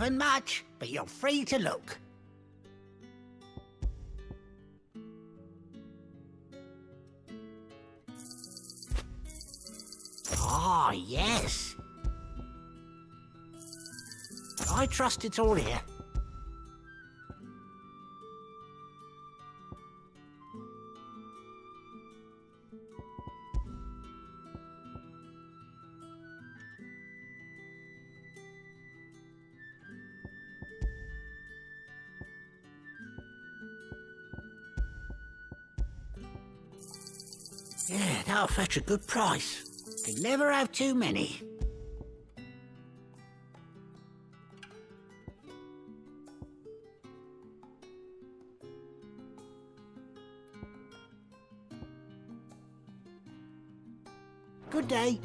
haven't much, but you're free to look. Ah, yes. I trust it's all here. Yeah, that'll fetch a good price. Can never have too many. Good day.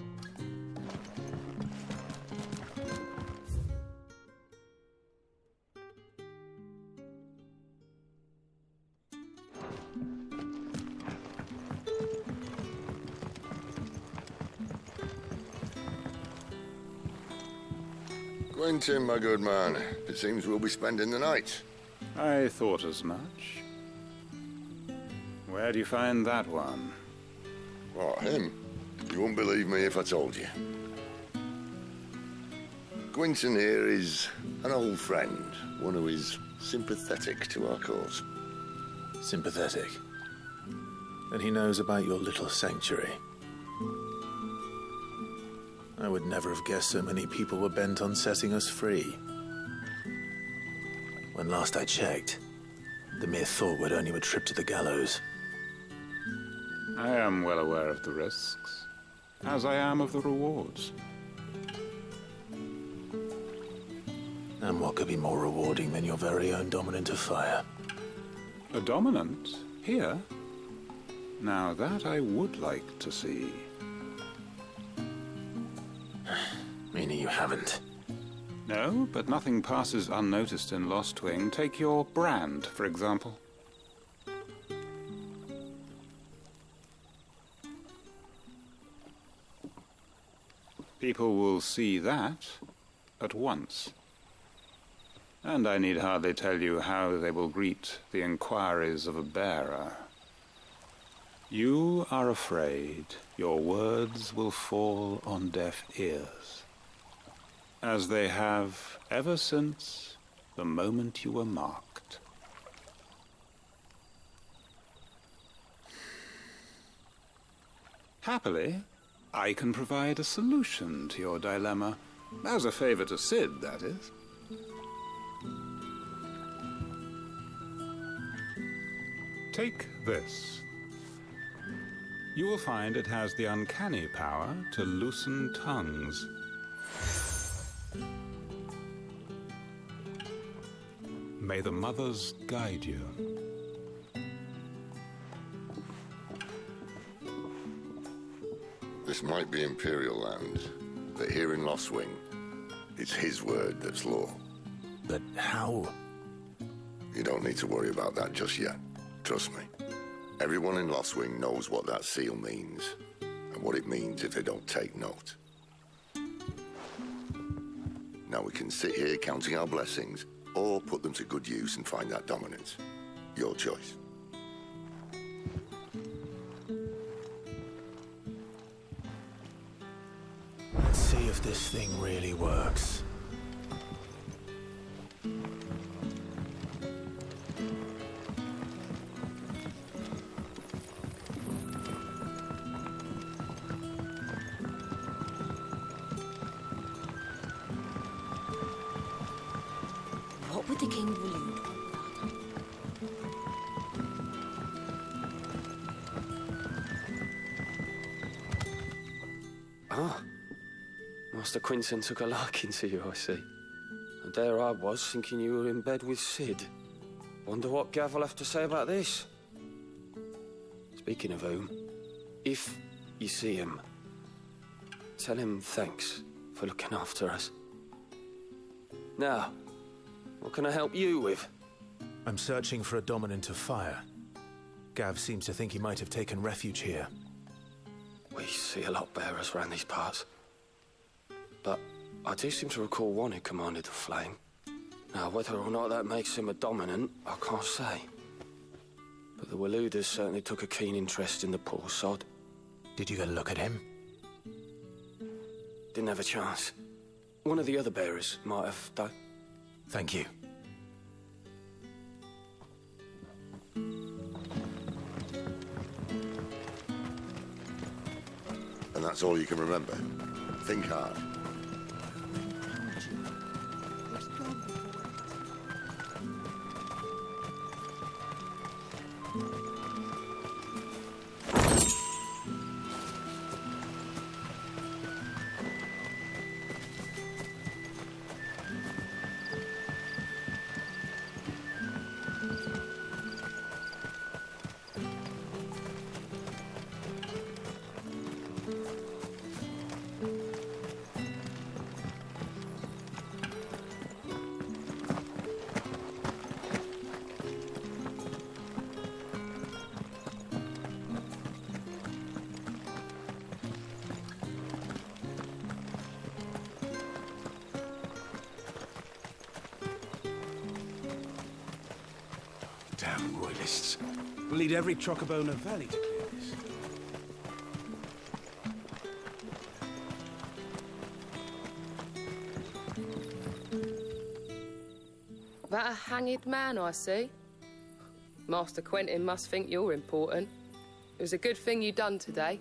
Quentin, my good man. It seems we'll be spending the night. I thought as much. Where do you find that one? What, him? You wouldn't believe me if I told you. Quentin here is an old friend, one who is sympathetic to our cause. Sympathetic? And he knows about your little sanctuary. I would never have guessed so many people were bent on setting us free. When last I checked, the mere thought would earn you a trip to the gallows. I am well aware of the risks, as I am of the rewards. And what could be more rewarding than your very own dominant of fire? A dominant? Here? Now that I would like to see. Meaning you haven't? No, but nothing passes unnoticed in Lostwing. Take your brand, for example. People will see that at once. And I need hardly tell you how they will greet the inquiries of a bearer. You are afraid your words will fall on deaf ears, as they have ever since the moment you were marked. Happily, I can provide a solution to your dilemma, as a favor to Sid, that is. Take this. You will find it has the uncanny power to loosen tongues. May the mothers guide you. This might be Imperial land, but here in Lostwing, it's his word that's law. But how? You don't need to worry about that just yet. Trust me. Everyone in Lostwing knows what that seal means, and what it means if they don't take note. Now we can sit here counting our blessings, or put them to good use and find that dominance. Your choice. Let's see if this thing really works. What would the king will you? Ah, Master Quinton took a liking to you, I see. And there I was, thinking you were in bed with Sid. Wonder what Gav will have to say about this. Speaking of whom, if you see him, tell him thanks for looking after us. Now, what can I help you with? I'm searching for a dominant of fire. Gav seems to think he might have taken refuge here. We see a lot bearers around these parts. But I do seem to recall one who commanded the flame. Now, whether or not that makes him a dominant, I can't say. But the Waluders certainly took a keen interest in the poor sod. Did you get a look at him? Didn't have a chance. One of the other bearers might have done. Thank you. And that's all you can remember? Think hard. Damn royalists. We'll need every Chocobona Valley to clear this. That a hanged man, I see. Master Quentin must think you're important. It was a good thing you done today,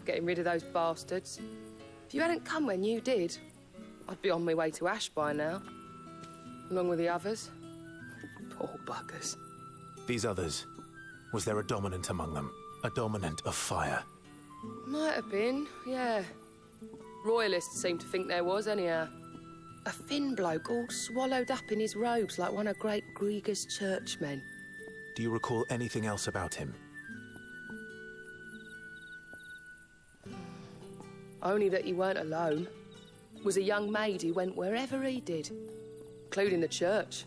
getting rid of those bastards. If you hadn't come when you did, I'd be on my way to Ash by now, along with the others. Poor buggers. These others, was there a dominant among them? A dominant of fire? Might have been, yeah. Royalists seem to think there was, anyhow. A thin bloke all swallowed up in his robes like one of great Grieger's churchmen. Do you recall anything else about him? Only that he weren't alone. Was a young maid who went wherever he did, including the church,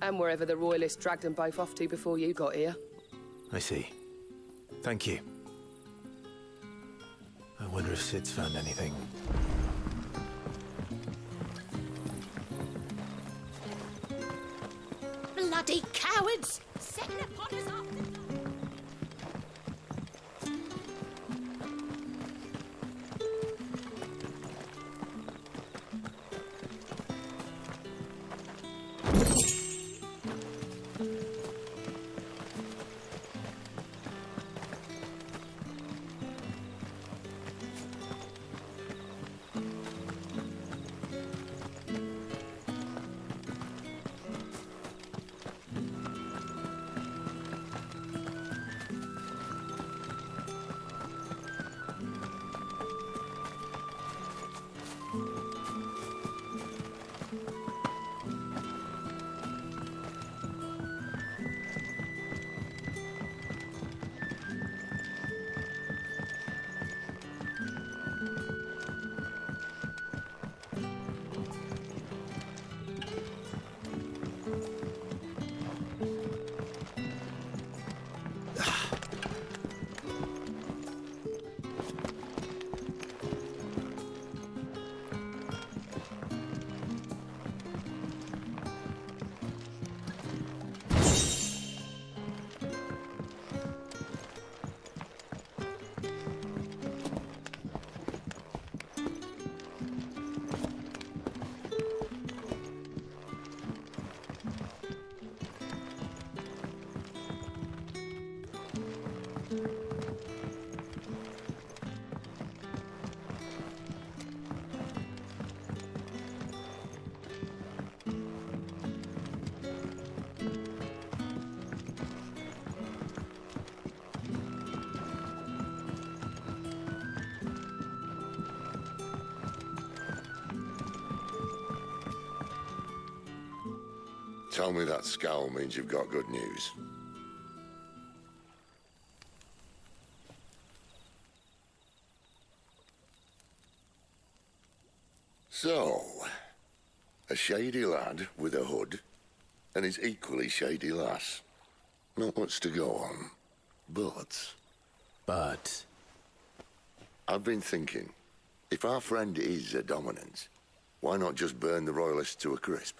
and wherever the royalists dragged them both off to before you got here. I see. Thank you. I wonder if Sid's found anything. Bloody cowards! Setting upon us after dark. Tell me that scowl means you've got good news. So, a shady lad with a hood and his equally shady lass. Not much to go on, but... But... I've been thinking, if our friend is a dominant, why not just burn the royalists to a crisp?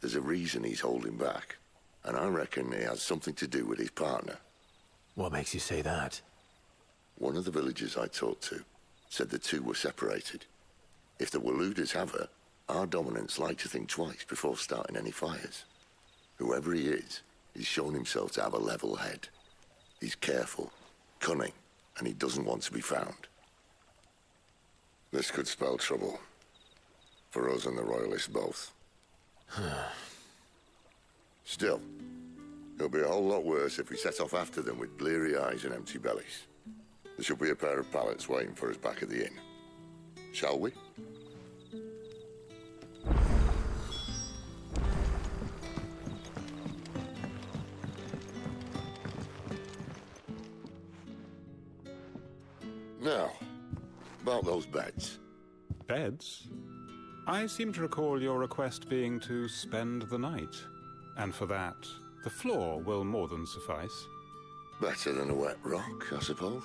There's a reason he's holding back, and I reckon it has something to do with his partner. What makes you say that? One of the villagers I talked to said the two were separated. If the Waluders have her, our dominants like to think twice before starting any fires. Whoever he is, he's shown himself to have a level head. He's careful, cunning, and he doesn't want to be found. This could spell trouble. For us and the Royalists both. Still, it'll be a whole lot worse if we set off after them with bleary eyes and empty bellies. There should be a pair of pallets waiting for us back at the inn. Shall we? Now, about those beds. Beds? I seem to recall your request being to spend the night. And for that, the floor will more than suffice. Better than a wet rock, I suppose.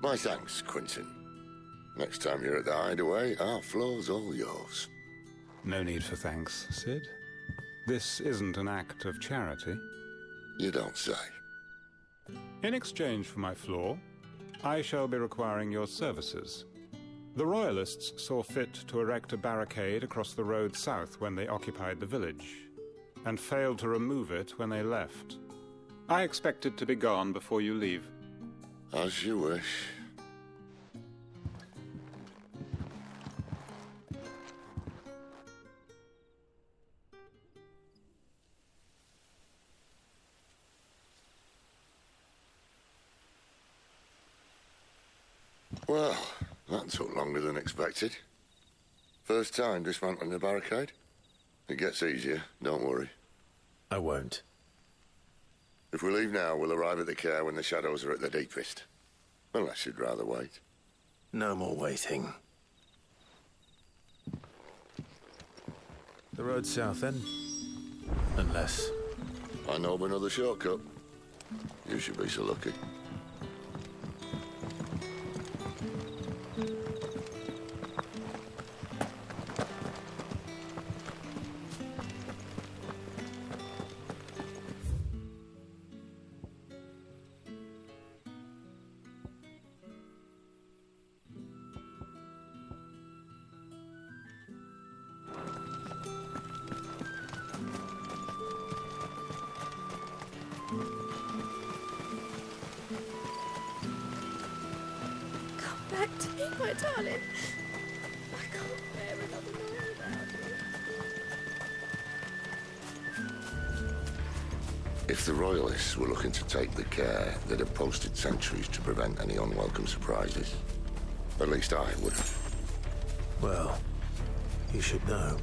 My thanks, Quentin. Next time you're at the hideaway, our floor's all yours. No need for thanks, Sid. This isn't an act of charity. You don't say. In exchange for my floor, I shall be requiring your services. The Royalists saw fit to erect a barricade across the road south when they occupied the village, and failed to remove it when they left. I expect it to be gone before you leave. As you wish. Well, that took longer than expected. First time dismantling the barricade? It gets easier, don't worry. I won't. If we leave now, we'll arrive at the care when the shadows are at their deepest. Unless you'd rather wait. No more waiting. The road south, then? Unless... I know of another shortcut. You should be so lucky. Back to me, my darling. I can't bear another night without you. If the Royalists were looking to take the care, they'd have posted sentries to prevent any unwelcome surprises. At least I would have. Well, you should know.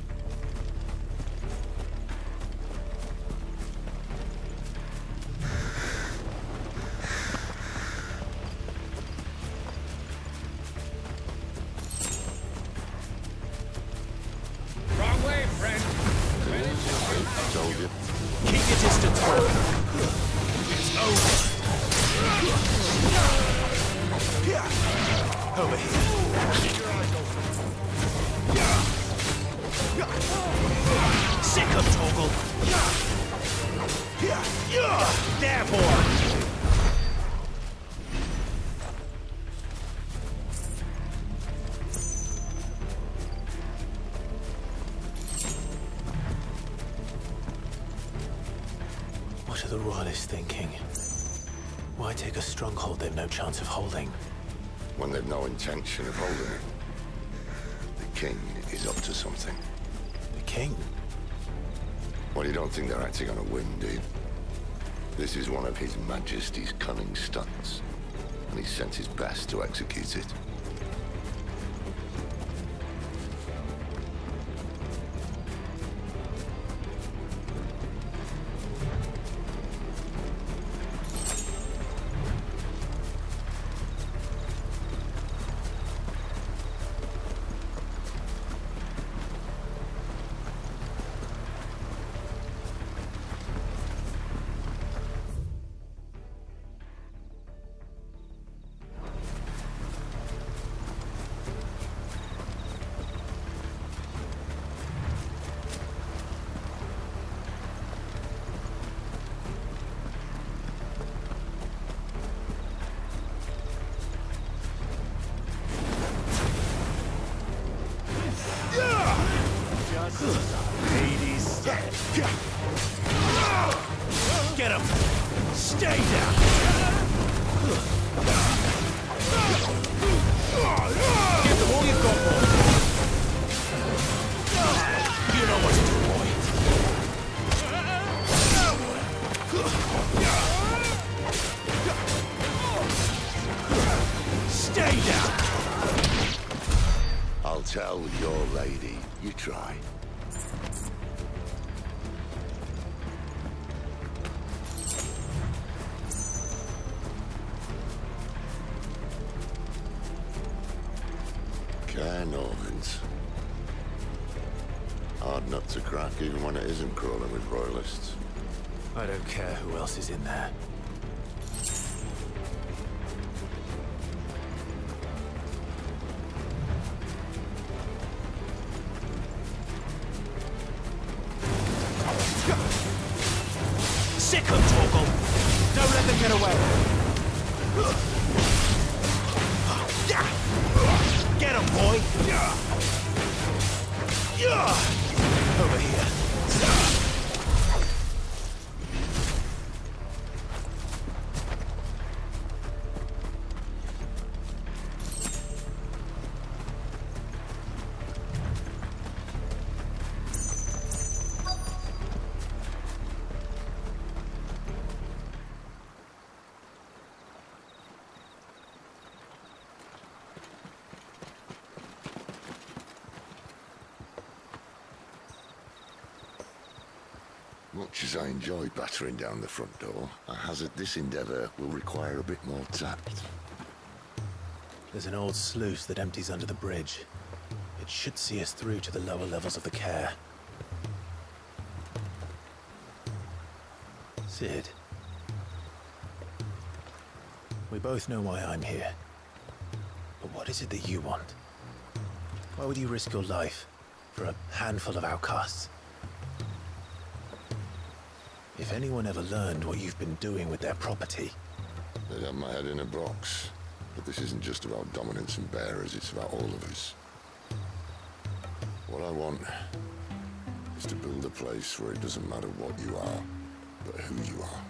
What are the Royalists thinking? Why take a stronghold they've no chance of holding? When they've no intention of holding it. The king is up to something. The king? Well, you don't think they're acting on a whim, do you? This is one of His Majesty's cunning stunts, and he's sent his best to execute it. Hades dead. Get him! Stay down! Give them all you've got, boy! You know what to do, boy! Stay down! I'll tell your lady. You try. Normans. Hard nut to crack, even when it isn't crawling with royalists. I don't care who else is in there. Sick of Torgal! Don't let them get away! Get him, boy! Over here. Much as I enjoy battering down the front door, I hazard this endeavour will require a bit more tact. There's an old sluice that empties under the bridge. It should see us through to the lower levels of the care. Sid. We both know why I'm here. But what is it that you want? Why would you risk your life for a handful of outcasts? If anyone ever learned what you've been doing with their property... They'd have my head in a box. But this isn't just about dominance and bearers, it's about all of us. What I want is to build a place where it doesn't matter what you are, but who you are.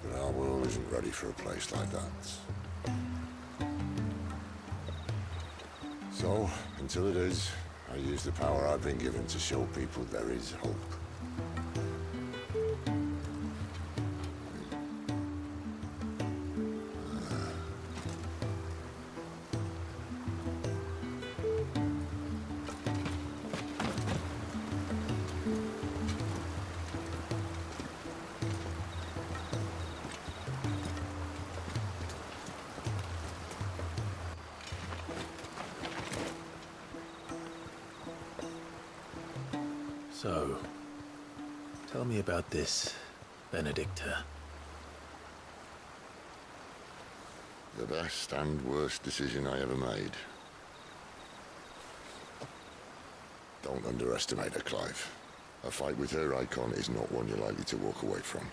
But our world isn't ready for a place like that. So, until it is, I use the power I've been given to show people there is hope. So, tell me about this, Benedicta. The best and worst decision I ever made. Don't underestimate her, Clive. A fight with her Eikon is not one you're likely to walk away from.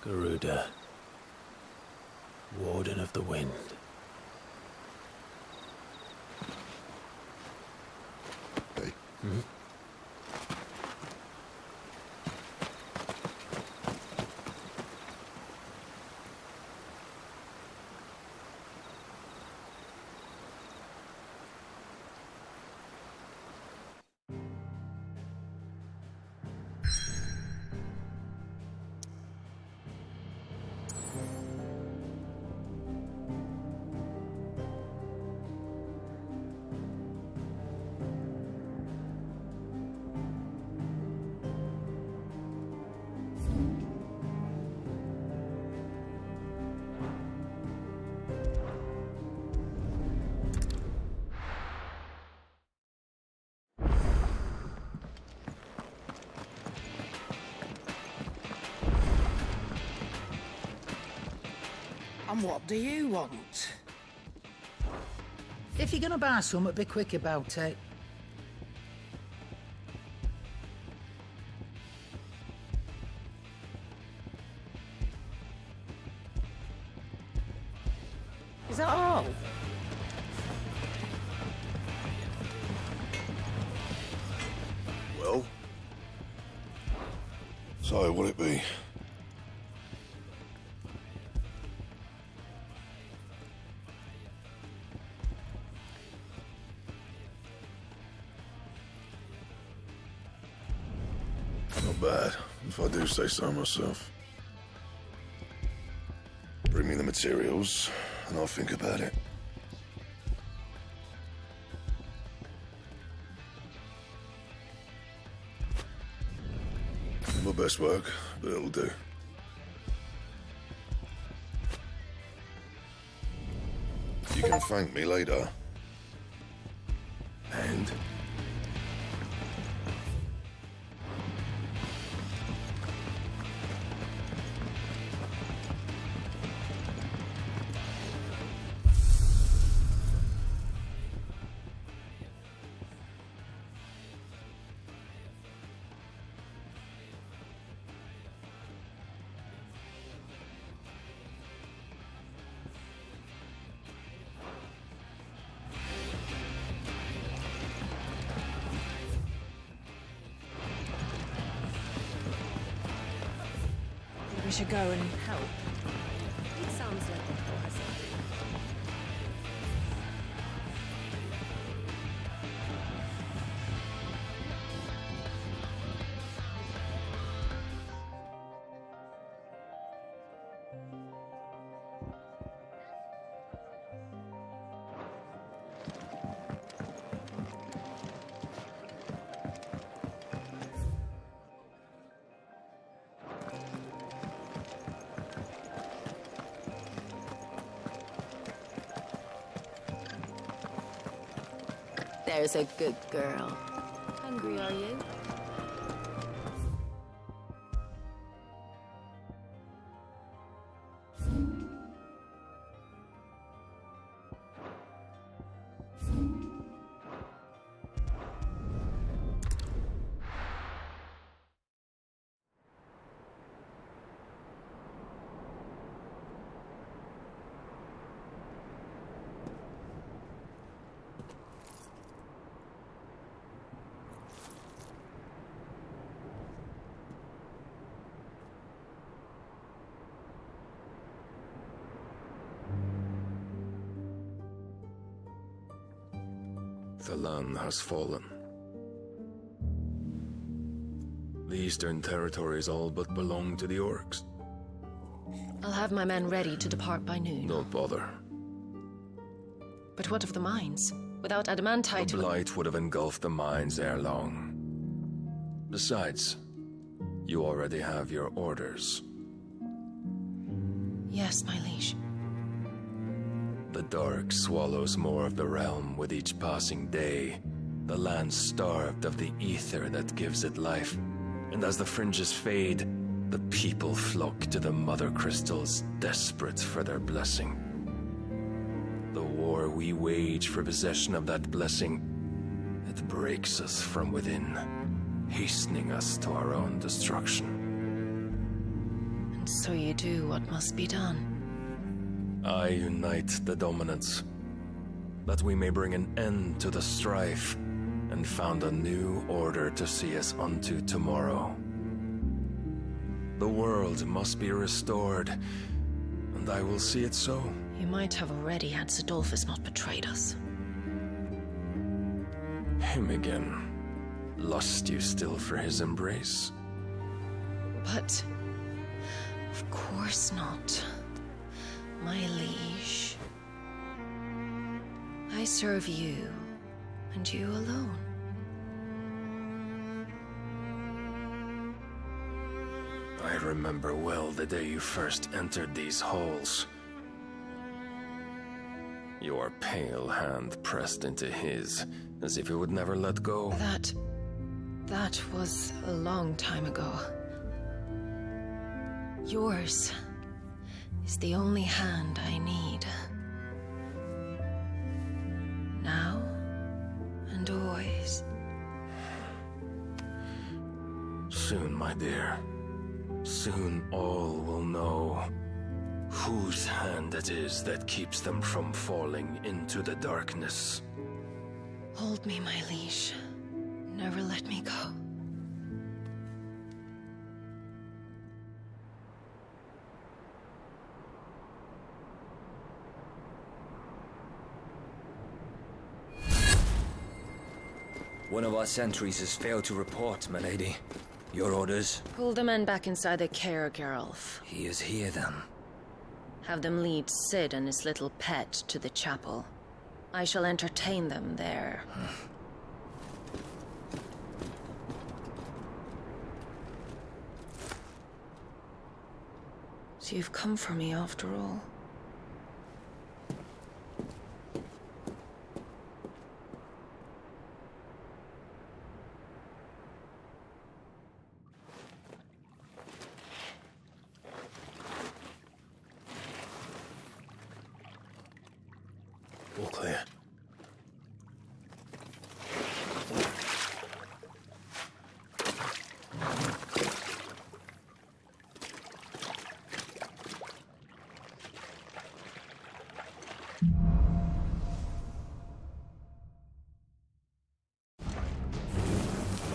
Garuda. Warden of the Wind. Hey? Hmm? And what do you want? If you're gonna buy something, be quick about it. Is that all? Well? So, what'll it be? Not bad, if I do say so myself. Bring me the materials, and I'll think about it. My best work, but it'll do. You can thank me later. And? We should go and help. It sounds like a plan. There's a good girl. Hungry, are you? The land has fallen. The eastern territories all but belong to the orcs. I'll have my men ready to depart by noon. Don't bother. But what of the mines? Without adamantite... The blight would have engulfed the mines ere long. Besides, you already have your orders. Yes, my liege. The dark swallows more of the realm with each passing day. The land starved of the ether that gives it life. And as the fringes fade, the people flock to the mother crystals, desperate for their blessing. The war we wage for possession of that blessing, it breaks us from within, hastening us to our own destruction. And so you do what must be done. I unite the dominants, that we may bring an end to the strife, and found a new order to see us unto tomorrow. The world must be restored, and I will see it so. You might have already had Sidolphus not betrayed us. Him again. Lust you still for his embrace? But... of course not. My liege. I serve you, and you alone. I remember well the day you first entered these halls. Your pale hand pressed into his, as if it would never let go. That was a long time ago. Yours is the only hand I need. Now and always. Soon, my dear. Soon all will know whose hand it is that keeps them from falling into the darkness. Hold me, my liege. Never let me go. One of our sentries has failed to report, my lady. Your orders? Pull the men back inside the care, Geralf. He is here, then. Have them lead Sid and his little pet to the chapel. I shall entertain them there. So you've come for me after all. All clear.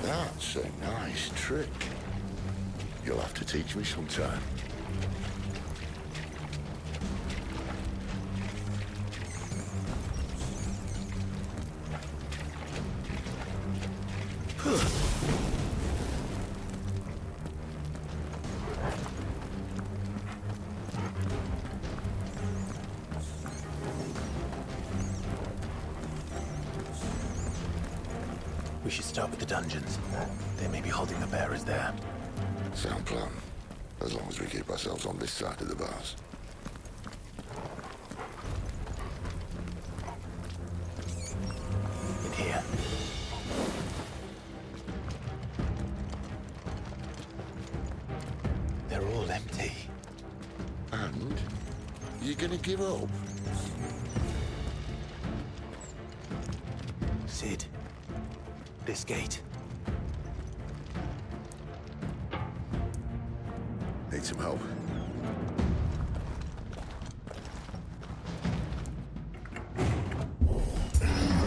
That's a nice trick. You'll have to teach me sometime. We should start with the dungeons. They may be holding the bearers there. Sound plan. As long as we keep ourselves on this side of the bars. In here. They're all empty. And? You're gonna give up? Sid. This gate. Need some help?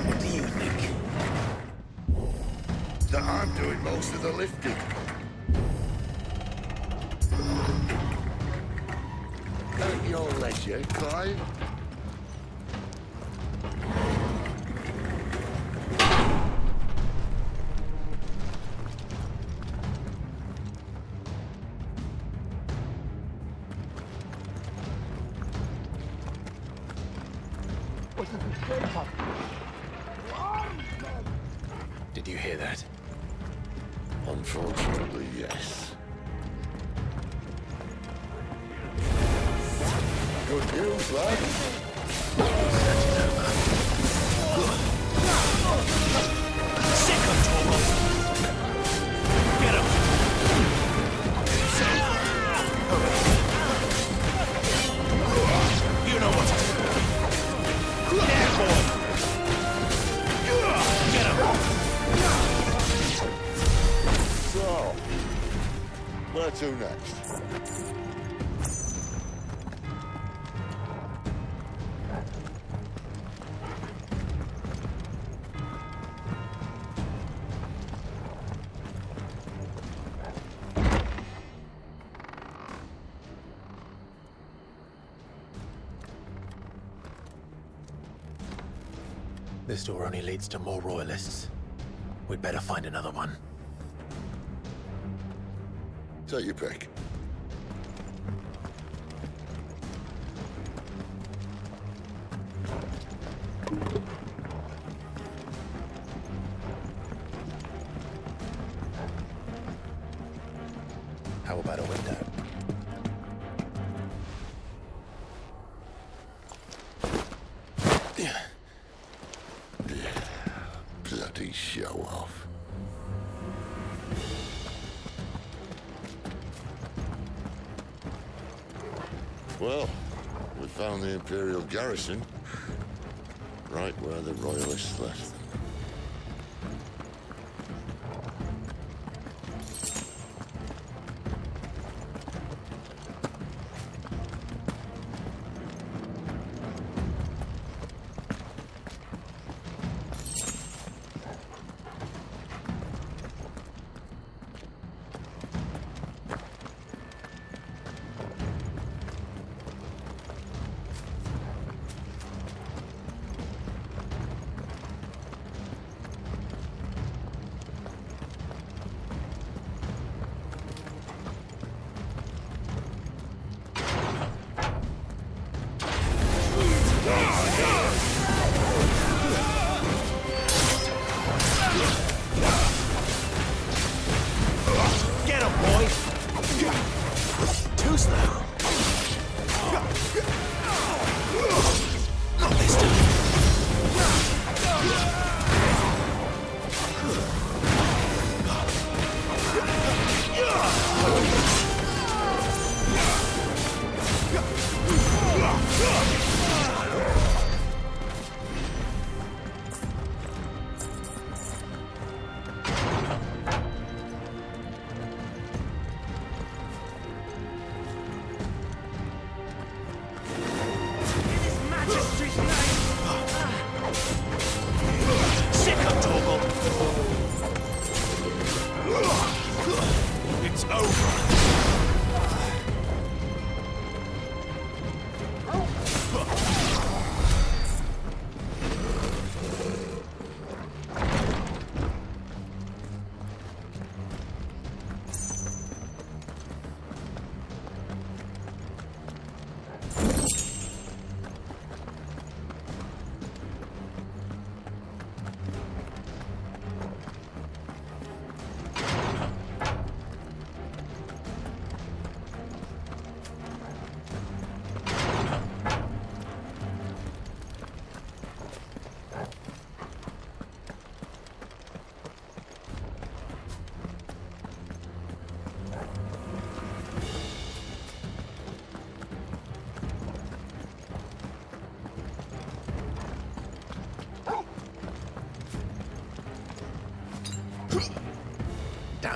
What do you think? That I'm doing most of the lifting. At your leisure, Clive. Did you hear that? Unfortunately, yes. Good news, lad. Get him! You know what to do. Careful! Get him! So, where to next? This door only leads to more royalists. We'd better find another one. Take your pick. How about a window? Bloody show off. Well, we found the Imperial garrison, right where the Royalists left them.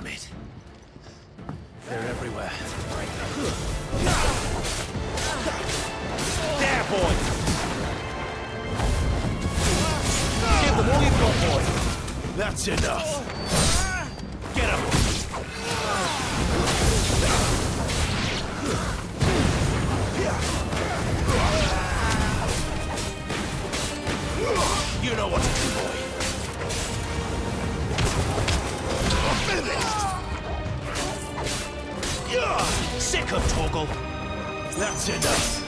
Damn it. They're everywhere. There, boy! Give them all you've got, boy! That's enough. Get him! You know what to do, boy. Finished! Sick of Torgal. That's enough.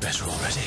Better already.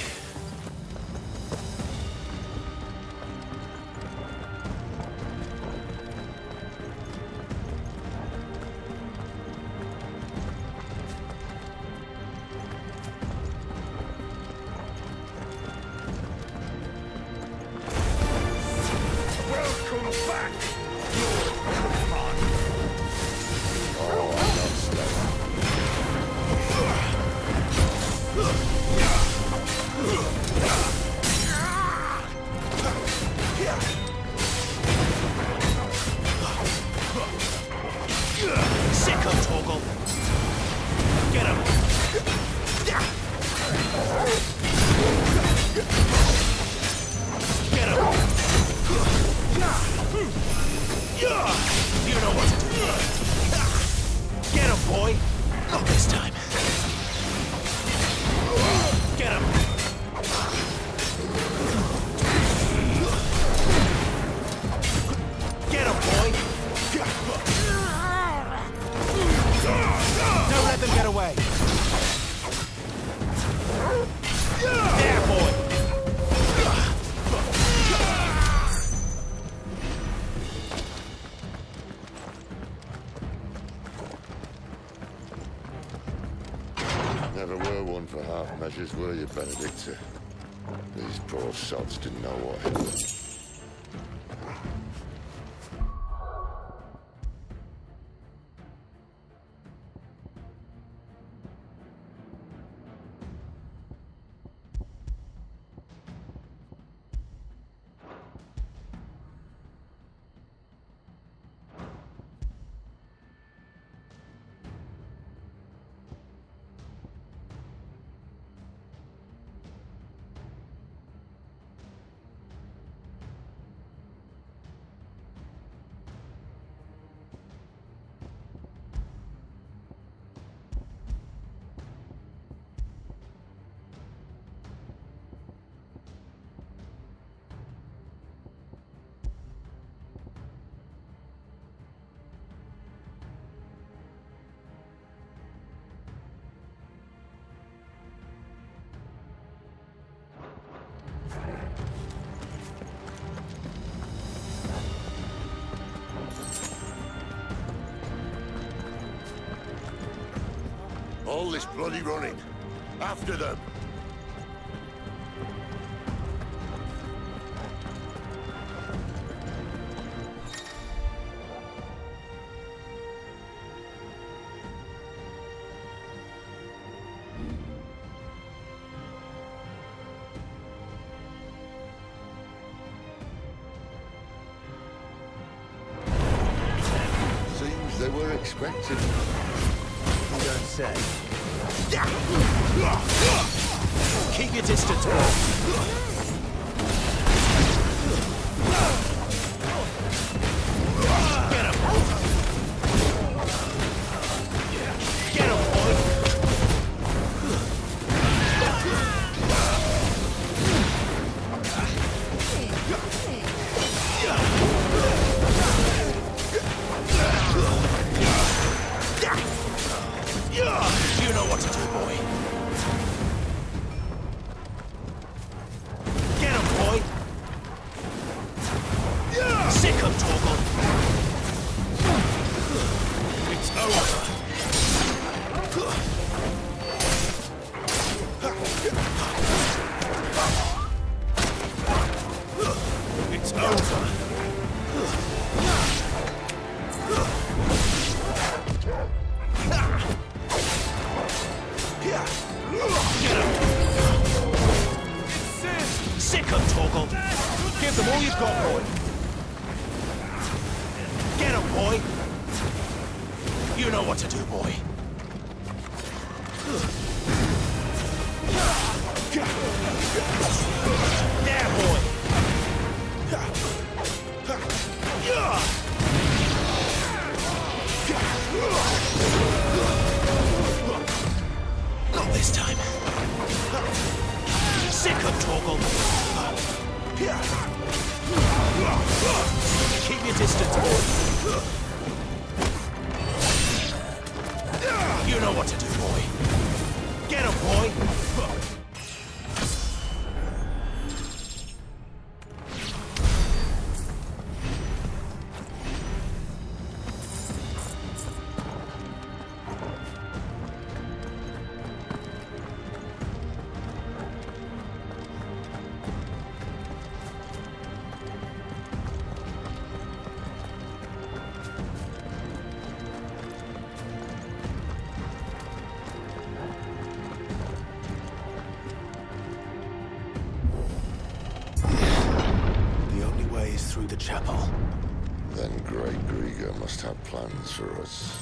Never were one for half measures, were you, Benedicta? These poor sods didn't know what hit them. All this bloody running. After them. Seems they were expected. You don't say. Keep your distance, boy. You know what to do, boy. There, boy. Not this time. Sick of Torgal. Keep your distance, boy. You know what to do, boy. Get him, boy. Through the chapel. Then Great Grieger must have plans for us.